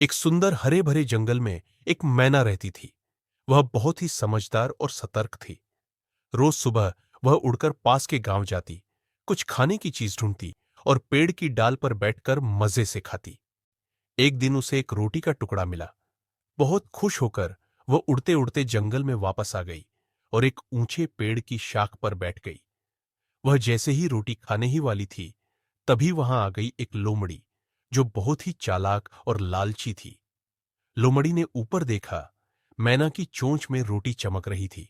एक सुंदर हरे भरे जंगल में एक मैना रहती थी। वह बहुत ही समझदार और सतर्क थी। रोज सुबह वह उड़कर पास के गांव जाती, कुछ खाने की चीज ढूंढती और पेड़ की डाल पर बैठकर मजे से खाती। एक दिन उसे एक रोटी का टुकड़ा मिला। बहुत खुश होकर वह उड़ते उड़ते जंगल में वापस आ गई और एक ऊंचे पेड़ की शाख पर बैठ गई। वह जैसे ही रोटी खाने ही वाली थी, तभी वहां आ गई एक लोमड़ी, जो बहुत ही चालाक और लालची थी। लोमड़ी ने ऊपर देखा। मैना की चोंच में रोटी चमक रही थी।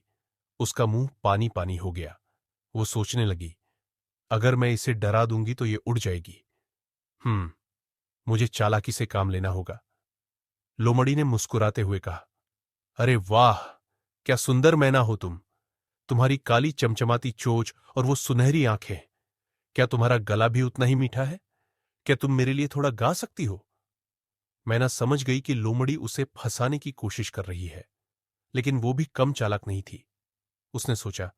उसका मुंह पानी पानी हो गया। वो सोचने लगी, अगर मैं इसे डरा दूंगी तो ये उड़ जाएगी। मुझे चालाकी से काम लेना होगा। लोमड़ी ने मुस्कुराते हुए कहा, अरे वाह, क्या सुंदर मैना हो तुम। तुम्हारी काली चमचमाती चोंच और वो सुनहरी आंखें। क्या तुम्हारा गला भी उतना ही मीठा है? क्या तुम मेरे लिए थोड़ा गा सकती हो? मैना समझ गई कि लोमड़ी उसे फंसाने की कोशिश कर रही है, लेकिन वो भी कम चालाक नहीं थी। उसने सोचा,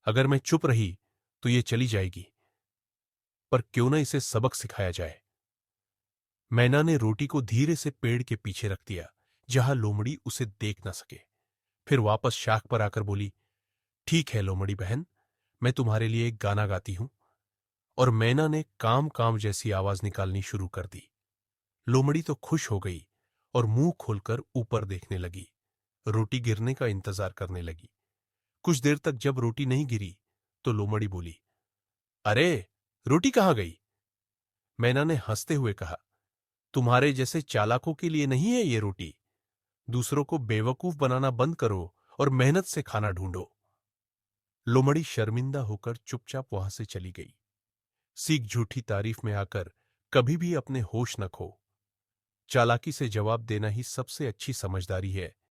अगर मैं चुप रही तो ये चली जाएगी, पर क्यों न इसे सबक सिखाया जाए। मैना ने रोटी को धीरे से पेड़ के पीछे रख दिया, जहां लोमड़ी उसे देख न सके। फिर वापस शाख पर आकर बोली, ठीक है लोमड़ी बहन, मैं तुम्हारे लिए एक गाना गाती हूं। और मैना ने काम काम जैसी आवाज निकालनी शुरू कर दी। लोमड़ी तो खुश हो गई और मुंह खोलकर ऊपर देखने लगी। रोटी गिरने का इंतजार करने लगी। कुछ देर तक जब रोटी नहीं गिरी, तो लोमड़ी बोली, अरे, रोटी कहाँ गई? मैना ने हंसते हुए कहा, तुम्हारे जैसे चालाकों के लिए नहीं है ये रोटी। दूसरों को बेवकूफ बनाना बंद करो और मेहनत से खाना ढूंढो। लोमड़ी शर्मिंदा होकर चुपचाप वहां से चली गई। सीख झूठी तारीफ में आकर कभी भी अपने होश न खो। चालाकी से जवाब देना ही सबसे अच्छी समझदारी है।